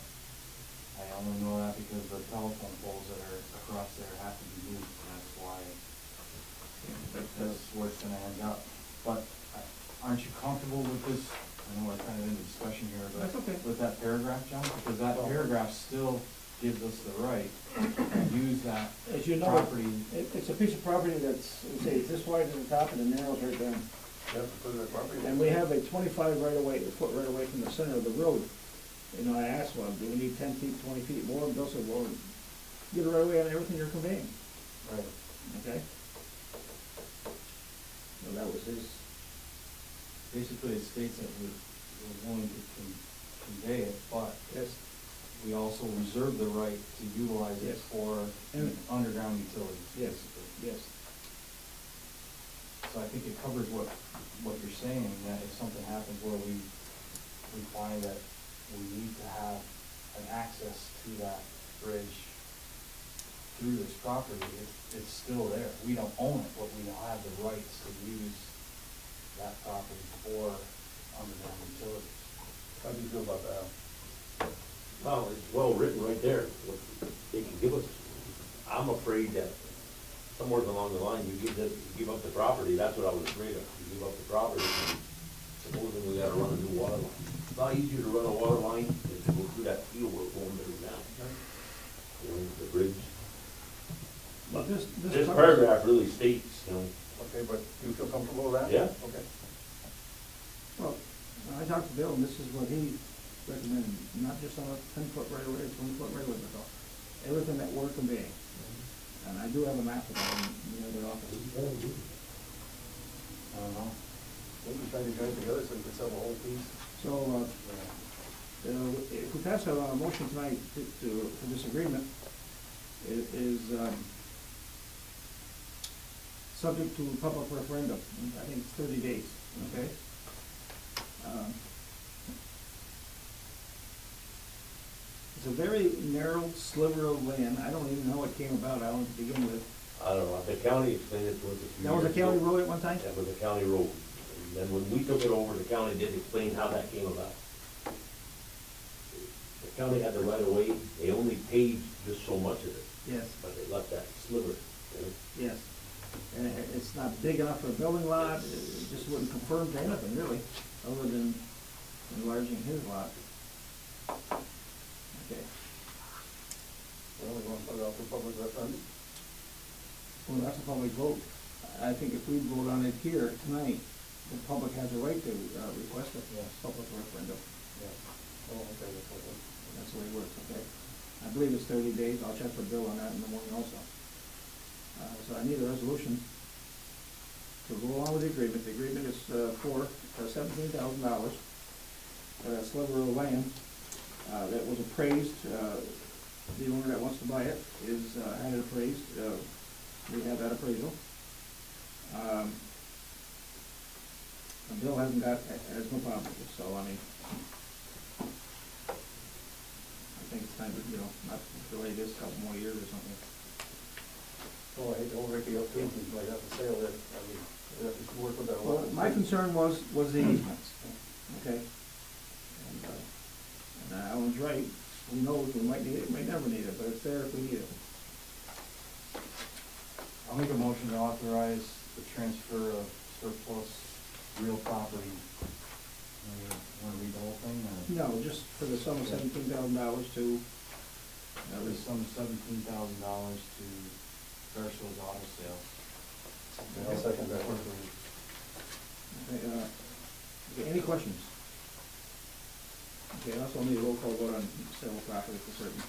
I only know that because the telephone poles that are across there have to be moved, and that's why, that's where it's gonna end up. But aren't you comfortable with this? I know we're kind of in discussion here, but That's okay. with that paragraph, John, because that paragraph still gives us the right to use that As you know, property. it's a piece of property that's, say, it's this wide at the top and the narrows right down. You have to put it in property. And we have a 25 foot right away from the center of the road. You know, I asked, well, do we need 10 feet, 20 feet more? Bill said, well, get a right away on everything you're conveying, Right. okay? So that was his, Basically, it states that we're willing to convey it, but yes, we also reserve the right to utilize it Yes. for And- underground utilities. yes, basically. yes. So I think it covers what you're saying, that if something happens where we find that we need to have an access to that bridge through this property, it's still there. We don't own it, but we have the rights to use that property for underground utilities. How do you feel about that? Well, it's well written right there, what they can give us. I'm afraid that somewhere along the line, you give up the property, that's what I was afraid of. You give up the property, and supposing we gotta run a new water line. It's not easier to run a water line than to go through that field where we're going there now. You know, the bridge. But this This covers- paragraph really states, you know, Okay, but do you feel comfortable with that? Yeah. Okay. Well, I talked to Bill, and this is what he recommended, not just on a 10-foot right away, 20-foot right away, but all, everything that we're conveying. And I do have a map of that in the other office. I don't know. Maybe try to join together so we can sell the whole piece. So, if we pass a motion tonight for this agreement, it is, subject to public referendum. I think it's 30 days, okay? It's a very narrow sliver of land. I don't even know how it came about, I don't to begin with. I don't know, the county explained it to us a few That was a years county ago. road at one time? That was a county road. And then when we took it over, the county did explain how that came about. The county had the right of way, they only paid just so much of it, Yes, but they left that sliver, you know. yes. And it's not big enough for a building lot, it just wouldn't confirm to anything really, other than enlarging his lot. Okay. Well, we want to put it out for public referendum? Well, that's a public vote. I think if we vote on it here tonight, the public has a right to request a public referendum. Oh, okay, that's okay. That's the way it works, okay? I believe it's 30 days. I'll check with Bill on that in the morning also. So I need a resolution to go along with the agreement. The agreement is for $17,000. Sliver of land that was appraised. The owner that wants to buy it is had it appraised. We have that appraisal. And Bill hasn't got, has no problem with it, so I mean, I think it's time to, not delay this a couple more years or something. Oh, I hate to overrate the opportunity, but I have to say that, I mean, we have to work with that. Well, my concern was the easements, okay? And Alan's right, who knows, we might need it, we might never need it, but it's there if we need it. I'll make a motion to authorize the transfer of surplus real property. Want to read the whole thing, or? No, just for the sum of $17,000 to, The sum of $17,000 to Garcio's Auto Sales. I'll second that. okay, any questions? Okay, I also need a roll call vote on sale of property for certain.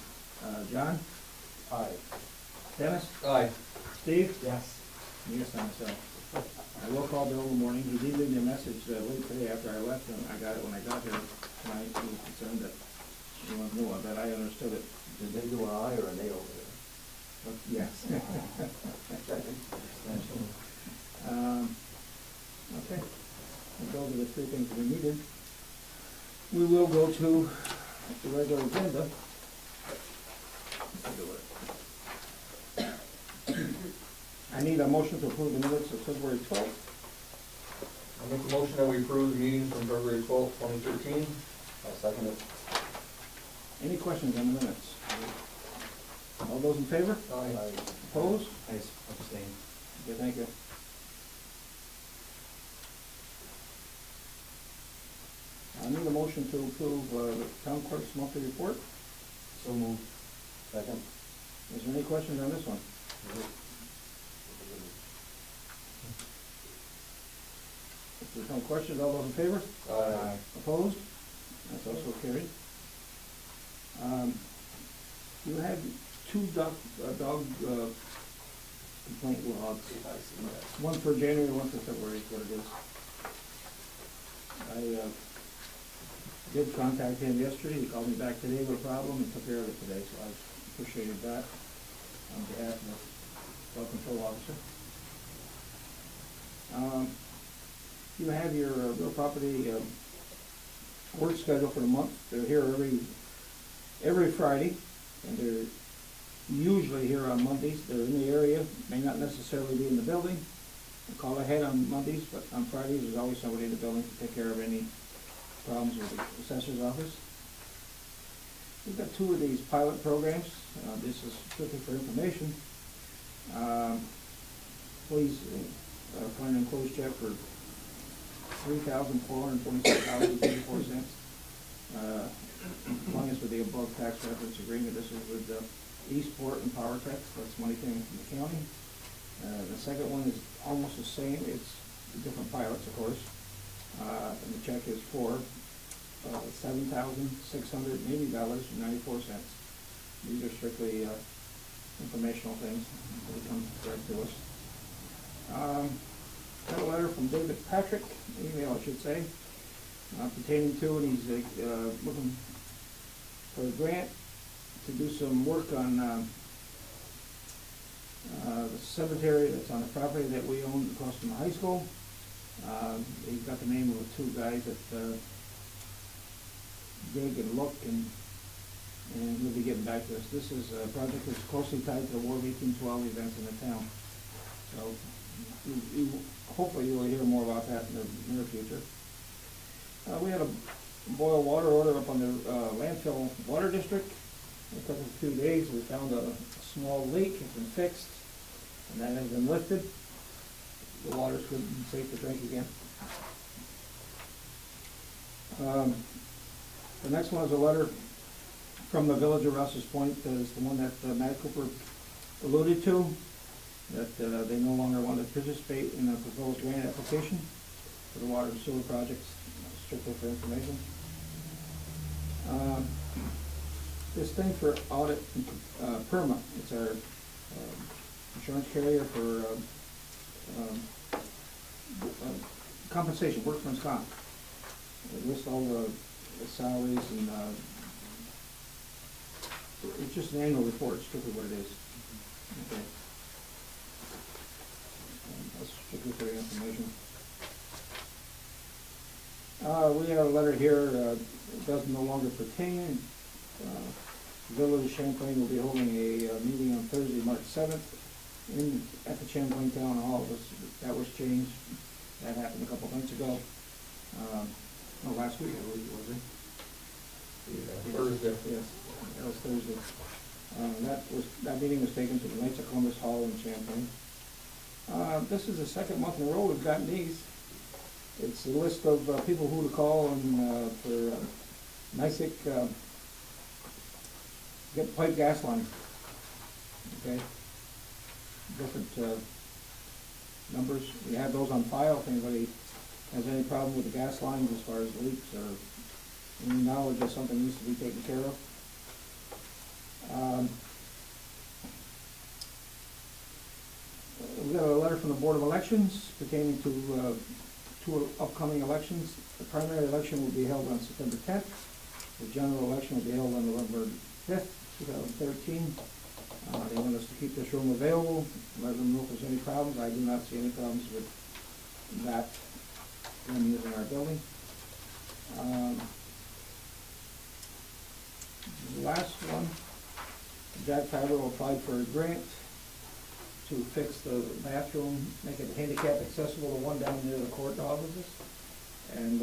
John? Aye. Dennis? Aye. Steve? Yes. Yes, on myself. I will call Bill in the morning. He did leave me a message late today after I left him. I got it when I got here tonight. He was concerned that You want to know that I understood it. Did they do an I or an A over there? But yes. Okay, and those are the three things we needed. We will go to the regular agenda. I need a motion to approve the minutes of February 12th. I make a motion that we approve the meetings from February 12th, 2013. I'll second it. Any questions on the minutes? All those in favor? Aye. Opposed? I abstain. Okay, thank you. I need a motion to approve the town clerk's monthly report. So moved. Second. Is there any questions on this one? If there's no questions, all those in favor? Aye. Opposed? That's also carried. You had two dog complaint logs. One for January, one for February, is what it is. I did contact him yesterday. He called me back today with a problem and took care of it today, so I appreciated that on behalf of the dog control officer. You have your real property work schedule for the month. They're here every Friday, and they're usually here on Mondays. They're in the area, may not necessarily be in the building. I call ahead on Mondays, but on Fridays, there's always somebody in the building to take care of any problems with the assessor's office. We've got two of these pilot programs. This is strictly for information. Please find an enclosed check for $3,426.34. Compliance with the above tax reference agreement. This is with Eastport and Power Tex. That's money coming from the county. The second one is almost the same. It's different pilots, of course. And the check is for $7,680.94. These are strictly informational things. They come right to us. Got a letter from David Patrick, email I should say, pertaining to, and he's looking for a grant to do some work on the cemetery that's on the property that we own across from the high school. He's got the name of the two guys that dig and look, and he'll be getting back to us. This is a project that's closely tied to the War of 1812 events in the town. So hopefully you will hear more about that in the near future. We had a boil water order up on the landfill water district. It took us a few days. We found a small leak. It's been fixed, and that has been lifted. The water's good and safe to drink again. The next one is a letter from the village of Rouse's Point. Is the one that Matt Cooper alluded to, that they no longer want to participate in the proposed grant application for the water and sewer projects, strictly for information. This thing for audit, PERMA, it's our insurance carrier for compensation, workman's comp. It lists all the salaries and it's just an annual report, strictly what it is. Okay. That's strictly for your information. We have a letter here, it does no longer pertain. Village of Champlain will be holding a meeting on Thursday, March 7th at the Champlain Town Hall. That was changed. That happened a couple months ago. Last week, I believe it was, Thursday. Yes, that was Thursday. That meeting was taken to the Knights of Columbus Hall in Champlain. This is the second month in a row we've gotten these. It's a list of people who to call and for NYSEC get pipe gas line. Okay, different numbers. We have those on file if anybody has any problem with the gas lines as far as leaks or any knowledge that something needs to be taken care of. We got a letter from the Board of Elections pertaining to two upcoming elections. The primary election will be held on September 10th, The general election will be held on November 5th, 2013. They want us to keep this room available, let them know if there's any problems. I do not see any problems with that when using our building. The last one, Jack Fiber applied for a grant to fix the bathroom, make it handicap accessible, the one down near the court offices. And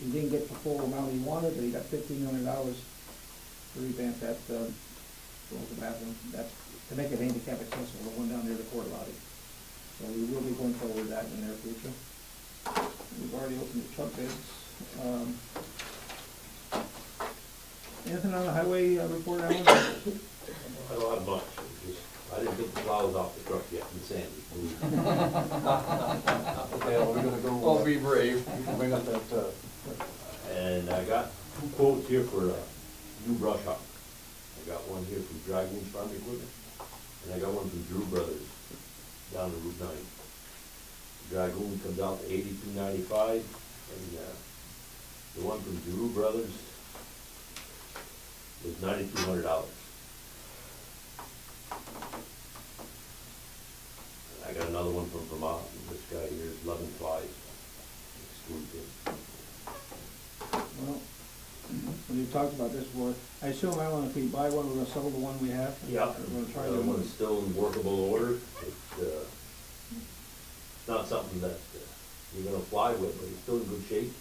he didn't get the full amount he wanted, but he got $1,500 to revamp that, the bathroom, to make it handicap accessible, the one down near the court lobby. So we will be going forward with that in the near future. We've already opened the truck bids. Anything on the highway report, Alan? I don't have much, I didn't get the plows off the truck yet, and Sandy. Okay, well, we're gonna go. I'll be brave. You can bring up that, And I got 2 quotes here for a new brush hog. I got one here from Dragoon's Farm Equipment, and I got one from Drew Brothers down on Route 9. Dragoon comes out to $82.95, and the one from Drew Brothers was $9,200. I got another one from Vermont, and this guy here is 11.5. Exclusive. Well, we've talked about this before. I assume, Alan, if we buy one, we're gonna sell the one we have? Yeah, We're gonna try the to. one's still in workable order. It's not something that you're gonna fly with, but it's still in good shape.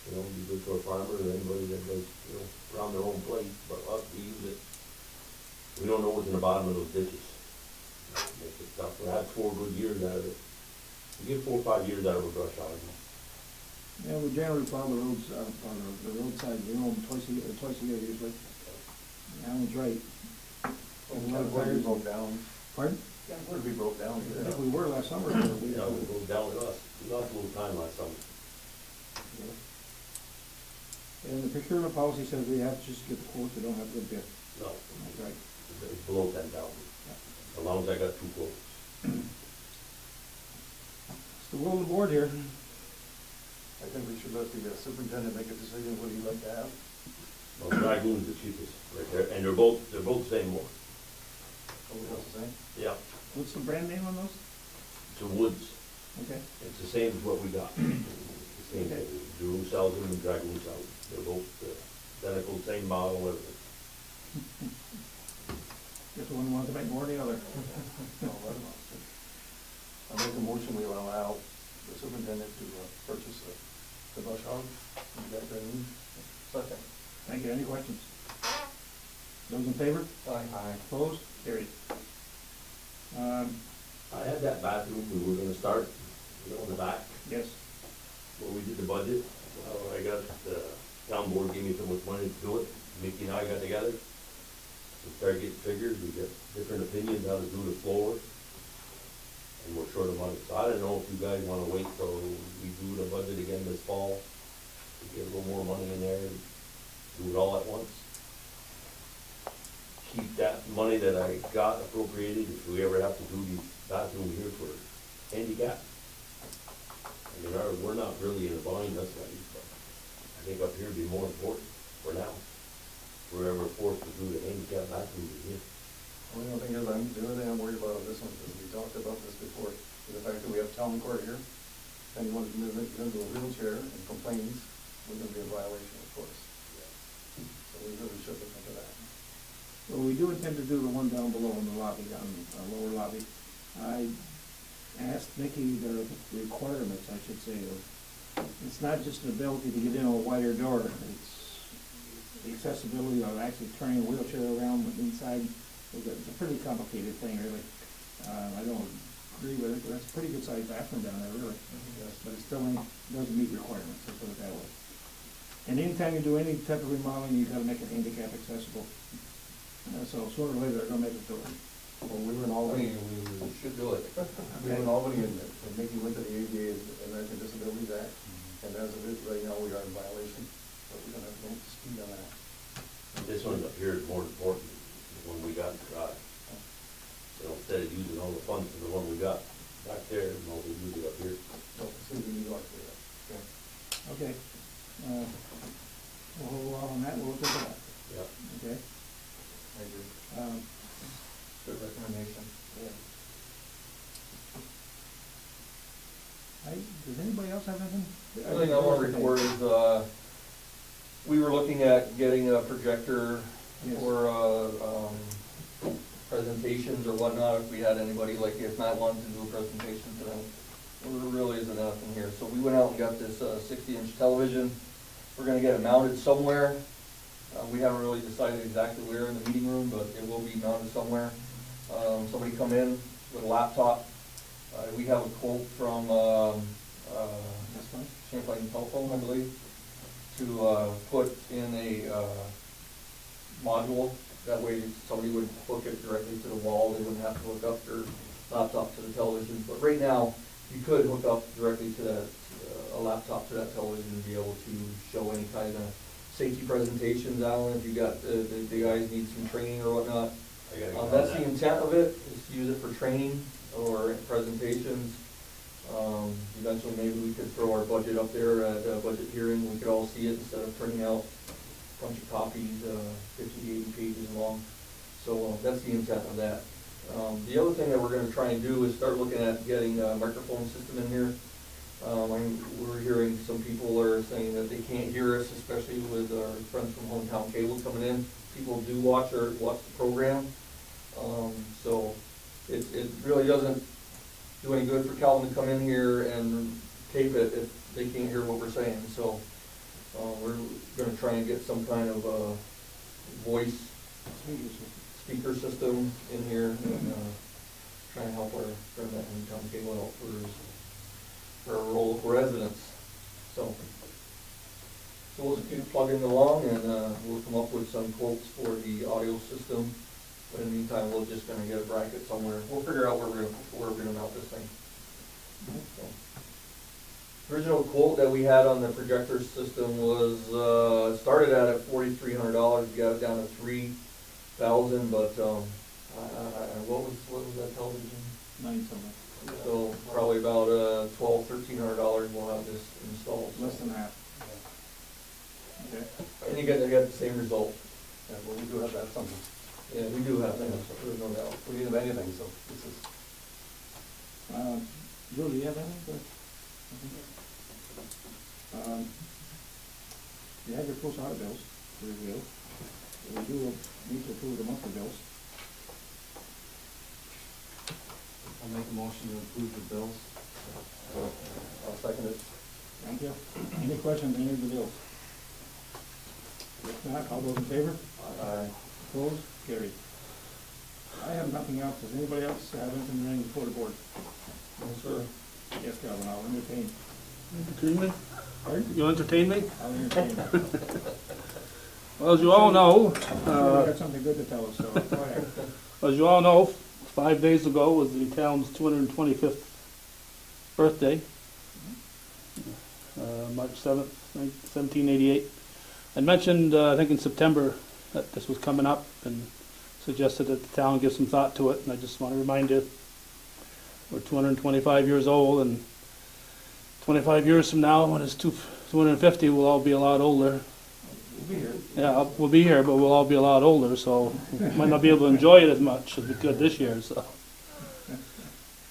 You know, you good for a farmer or anybody that does, you know, around their own place, but us, we use it. We don't know what's in the bottom of those ditches. Makes it tough. We had 4 good years out of it. You get 4 or 5 years out of a brush hog. Yeah, we generally plow the roads, on the roadside, you know, twice a year usually. Alan's right. what we broke down. Pardon? What we broke down I here. think we were last summer. You know, we go down with us. We lost a little time last summer. And the procurement policy says we have to just get the quotes, we don't have to bid. No, That's right. it's below 10,000. As long as I got 2 quotes. It's the will of the board here. I think we should let the superintendent make a decision what he'd like to have. Well, Dragoon's the cheapest right there, and they're both the same one. What else to say? Yeah, What's the brand name on those? it's a Woods. Okay. It's the same as what we got. The same, Okay. Drew sells them and Dragoon sells them. They're both identical, same model, everything. Just one wants to make more than the other. I'll make a motion, we will allow the superintendent to purchase the brush hog. Is that what I mean? Second. Thank you. Any questions? Those in favor? Aye. Opposed? Carried. I had that bathroom we were gonna start, you know, in the back, Yes. where we did the budget. I got, the town board gave me so much money to do it. Mickey and I got together. We started getting figures, we got different opinions how to do the floor. And we're short of money, so I don't know if you guys wanna wait till we do the budget again this fall, to get a little more money in there and do it all at once. Keep that money that I got appropriated if we ever have to do these bathrooms here for handicap. I mean, we're not really in a bind, that's why, but I think up here would be more important for now. If we're ever forced to do the handicap bathrooms in here. Well, the only thing is, the only thing I'm worried about on this one, because we talked about this before, is the fact that we have town court here. Anyone who lives into a wheelchair and complains, we're gonna be in violation, of course. So we really should look into that. Well, we do intend to do the one down below in the lobby, on the lower lobby. I asked Mickey the requirements, I should say, it's not just an ability to get in a wider door, it's the accessibility of actually turning a wheelchair around inside. It's a pretty complicated thing, really. I don't agree with it, but that's a pretty good sized bathroom down there, really. Yes. But it still doesn't meet requirements, let's put it that way. And anytime you do any type of remodeling, you gotta make it handicap accessible. So sooner or later, they're gonna make it do it. Well, we were in I Albany, mean, we should do it. we were in Albany, and Mickey went to the ADA, American Disabilities Act, and as it is right now, we are in violation, but we're gonna have to go to speed on that. This one up here is more important than the one we got in the garage. You know, instead of using all the funds for the one we got back there, you know, we use it up here. So, as soon as we need to, okay. Okay. We'll hold that, we'll look into that, Yep. okay? I agree. Um, Good recommendation. Does anybody else have anything? The other thing I want to report is, we were looking at getting a projector Yes. for, presentations or whatnot, if we had anybody, like, if Matt wanted to do a presentation tonight. There really isn't nothing here, so we went out and got this, 60-inch television. We're gonna get it mounted somewhere. We haven't really decided exactly where in the meeting room, but it will be mounted somewhere. Somebody come in with a laptop. We have a quote from, That's fine. Champlain telephone, I believe, to put in a module. That way somebody would hook it directly to the wall. They wouldn't have to hook up their laptop to the television. But right now, you could hook up directly to that, a laptop to that television and be able to show any kind of safety presentations. Alan, if you got, the guys need some training or whatnot. I gotta get on That's that. the intent of it, is to use it for training or presentations. Eventually, maybe we could throw our budget up there at a budget hearing. We could all see it instead of printing out a bunch of copies, 50 to 80 pages long. So that's the intent of that. The other thing that we're gonna try and do is start looking at getting a microphone system in here. We're hearing some people are saying that they can't hear us, especially with our friends from Hometown Cable coming in. People do watch the program. So it really doesn't do any good for Calvin to come in here and tape it if they can't hear what we're saying. So we're gonna try and get some kind of voice speaker system in here and try and help our friend at Hometown Cable out for our local residents. So we'll just keep plugging along and we'll come up with some quotes for the audio system. But in the meantime, we're just gonna get a bracket somewhere. We'll figure out where we're gonna mount this thing. So. Original quote that we had on the projector system was, started at $4,300, we got it down to $3,000, but, what was that television? 9 something. So probably about, $1,200–1,300 we'll have this installed. Less than half. Okay. And you get the same result. Yeah, well, we do have that something. Yeah, we do have things, there's no doubt. We need of anything, so this is. Joe, do you have anything? You have your post audit bills to review. We do need to approve the monthly bills. I'll make a motion to approve the bills. I'll second it. Thank you. Any questions on any of the bills? If not, all those in favor? Aye. Opposed? Carried. I have nothing else. Does anybody else have anything to bring before the board? No, sir. Yes, Calvin, I'll entertain. Entertain me? Pardon? You entertain me? I'll entertain. Well, as you all know, You got something good to tell us, so go ahead. as you all know, 5 days ago was the town's 225th birthday, March 7th, 1788. I mentioned, I think in September, that this was coming up and suggested that the town give some thought to it, and I just want to remind you, we're 225 years old, and 25 years from now, when it's 250, we'll all be a lot older. We'll be here. Yeah, we'll be here, but we'll all be a lot older, so we might not be able to enjoy it as much as we could this year, so.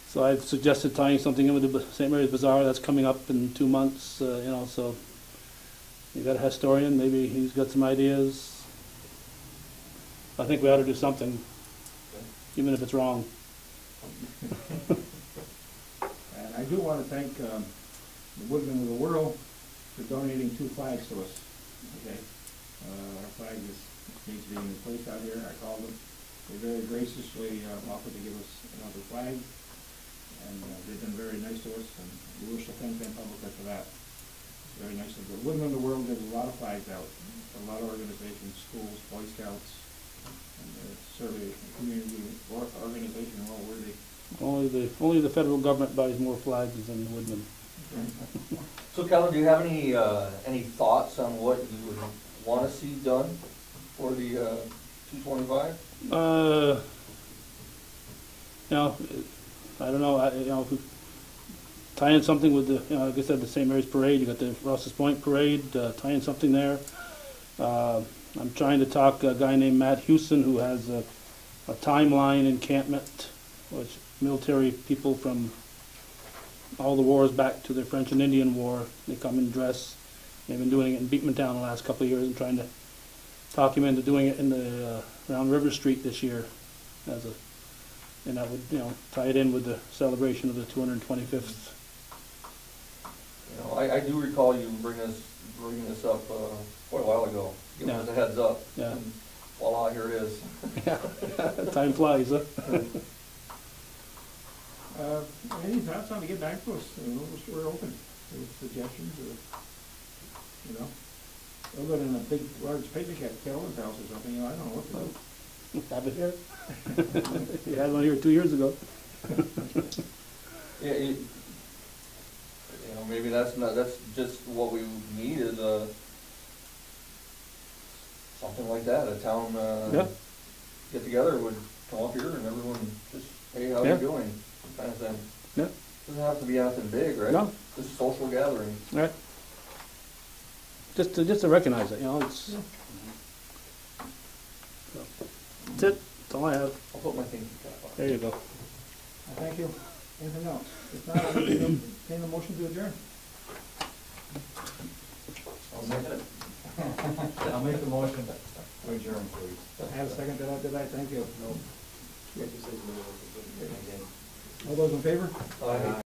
So I've suggested tying something in with the St. Mary's Bazaar, that's coming up in 2 months, so you got a historian, maybe he's got some ideas. I think we ought to do something, even if it's wrong. And I do want to thank the Woodmen of the World for donating 2 flags to us. Okay, our flag needs to be replaced out here. I called them. They very graciously offered to give us another flag, and they've been very nice to us, and we wish to thank them publicly for that. Very nice of the Woodmen of the World gives a lot of flags out, a lot of organizations, schools, Boy Scouts, and certainly a community organization well worthy. Only the federal government buys more flags than Woodman. So Calvin, do you have any thoughts on what you would want to see done for the 225? I don't know. Tie in something with the, like I said, the St. Mary's Parade. You got the Ross's Point Parade. Tie in something there. I'm trying to talk a guy named Matt Houston who has a timeline encampment, which military people from all the wars back to the French and Indian War, they come and dress. They've been doing it in Beekmantown the last couple of years and trying to talk him into doing it in the around River Street this year, and that would, you know, tie it in with the celebration of the 225th. You know, I do recall you bringing this up quite a while ago, giving us a heads up. Yeah. And voila, here it is. Yeah, time flies, huh? Any thoughts on to get back to us? You know, we're open with suggestions or, you know, other than a big, large picnic at Kelvin's house or something, you know, I don't know what to do. Have it here. You had one here 2 years ago. Yeah, you know, maybe that's just what we need is something like that, a town, Yeah. get together would come up here and everyone just, hey, how Yeah. you doing, kind of thing. Yeah. Doesn't have to be anything big, right? No. Just social gathering. Right. Just to recognize it, you know, it's. Yeah. So, that's it. That's all I have. I'll put my thinking cap on. There you go. Thank you. Anything else? If not, I'll entertain a motion to adjourn. I'll make the motion to adjourn, please. I have a second to that, did I? Thank you. All those in favor? Aye.